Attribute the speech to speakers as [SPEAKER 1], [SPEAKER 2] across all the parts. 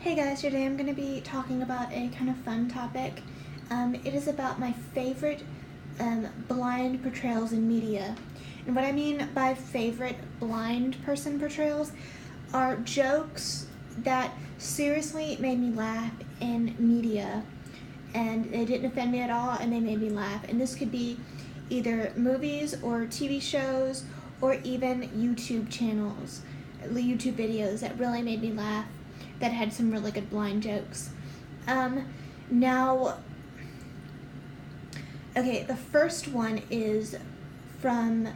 [SPEAKER 1] Hey guys, today I'm going to be talking about a kind of fun topic. It is about my favorite blind portrayals in media. And what I mean by favorite blind person portrayals are jokes that seriously made me laugh in media. And they didn't offend me at all, and they made me laugh. And this could be either movies or TV shows or even YouTube channels, YouTube videos that really made me laugh, that had some really good blind jokes. Now, okay, the first one is from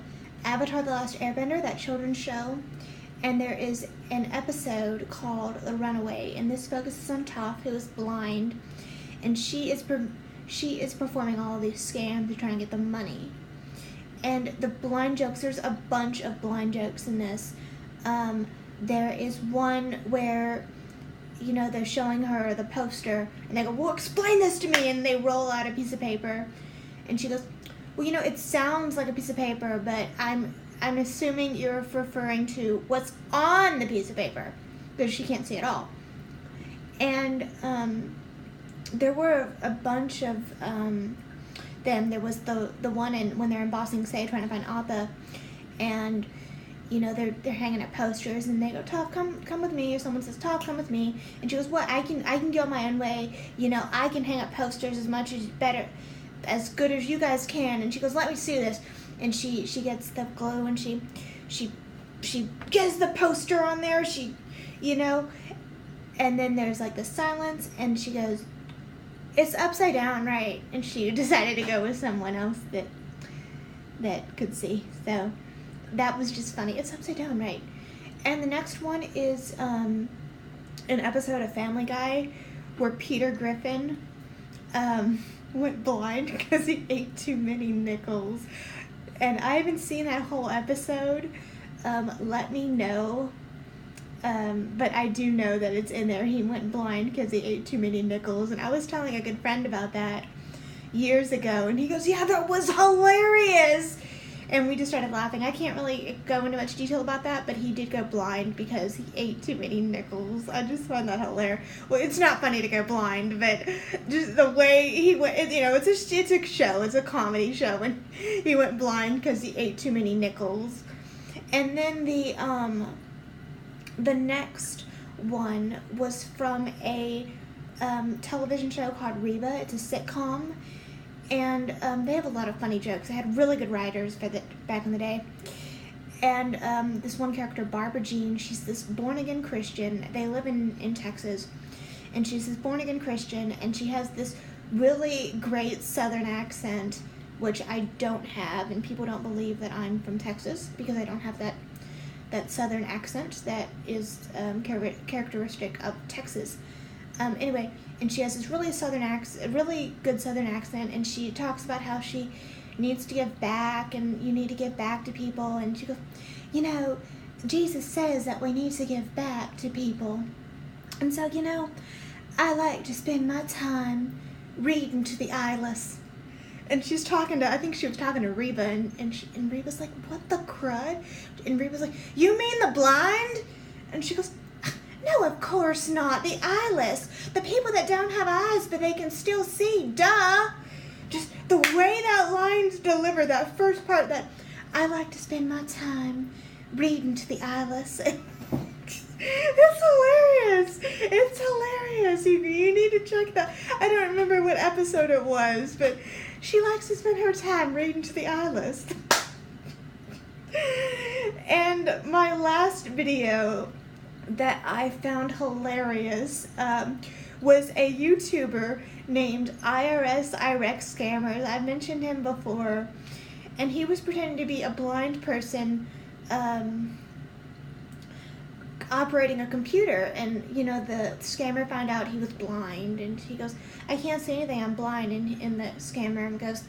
[SPEAKER 1] Avatar: The Last Airbender, that children's show, and there is an episode called The Runaway, and this focuses on Toph, who is blind, and she is performing all of these scams to try and get the money. And the blind jokes, there's a bunch of blind jokes in this. There is one where, you know, they're showing her the poster, and they go, well, explain this to me, and they roll out a piece of paper, and she goes, well, you know, it sounds like a piece of paper, but I'm assuming you're referring to what's on the piece of paper, because she can't see it all. And there were a bunch of them. There was the one when they're embossing Say, trying to find Appa, and you know, they're hanging up posters, and they go, Toph, come with me, or someone says, Toph, come with me, and she goes, what, I can go my own way, you know, I can hang up posters as good as you guys can, and she goes, let me see this, and she gets the glue, and she gets the poster on there, you know, and then there's like the silence, and she goes, it's upside down, right? And she decided to go with someone else that could see, so that was just funny. It's upside down, right? And the next one is an episode of Family Guy where Peter Griffin went blind because he ate too many nickels. And I haven't seen that whole episode. Let me know. But I do know that it's in there. He went blind because he ate too many nickels. And I was telling a good friend about that years ago. And he goes, yeah, that was hilarious. And we just started laughing. I can't really go into much detail about that, but he did go blind because he ate too many nickels. I just find that hilarious. Well, it's not funny to go blind, but just the way he went, you know, it's a show. It's a comedy show, and he went blind because he ate too many nickels. And then the next one was from a television show called Reba. It's a sitcom. And they have a lot of funny jokes. They had really good writers back in the day. And this one character, Barbara Jean, she's this born-again Christian. They live in Texas. And she's this born-again Christian, and she has this really great Southern accent, which I don't have. And people don't believe that I'm from Texas because I don't have that Southern accent that is characteristic of Texas. Anyway, and she has this really good Southern accent, and she talks about how she needs to give back, and you need to give back to people, and she goes, you know, Jesus says that we need to give back to people, and so, you know, I like to spend my time reading to the eyeless. And she's talking to, I think she was talking to Reba, and Reba's like, what the crud? And Reba's like, you mean the blind? And she goes, no, of course not. The eyeless. The people that don't have eyes, but they can still see. Duh. Just the way that line's delivered, that first part, that I like to spend my time reading to the eyeless. It's hilarious. It's hilarious. You need to check that. I don't remember what episode it was, but she likes to spend her time reading to the eyeless. And my last video that I found hilarious was a YouTuber named IRS Iraq Scammers. I've mentioned him before, and he was pretending to be a blind person operating a computer, and you know, the scammer found out he was blind, and he goes, I can't see anything, I'm blind, and the scammer goes,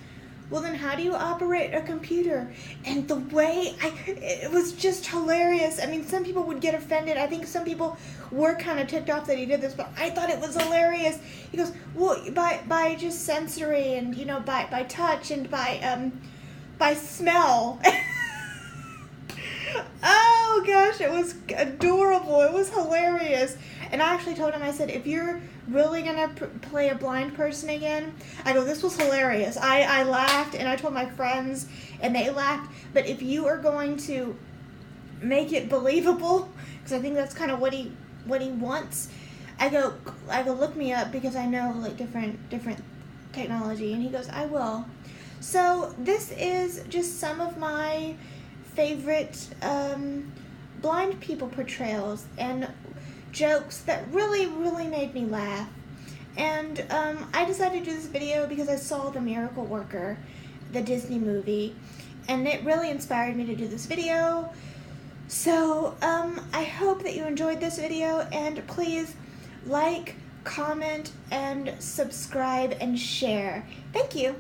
[SPEAKER 1] well, then how do you operate a computer? And the way, it was just hilarious. I mean, some people would get offended. I think some people were kind of ticked off that he did this, but I thought it was hilarious. He goes, well, by just sensory, and, you know, by touch, and by smell. Oh gosh, it was adorable. It was hilarious. And I actually told him, I said, if you're really going to play a blind person again, I go, this was hilarious. I laughed, and I told my friends, and they laughed. But if you are going to make it believable, because I think that's kind of what he wants, I go, look me up, because I know like different technology. And he goes, I will. So this is just some of my favorite blind people portrayals and jokes that really made me laugh. And I decided to do this video because I saw The Miracle Worker, the Disney movie, and it really inspired me to do this video. So I hope that you enjoyed this video, and please like, comment, and subscribe and share. Thank you.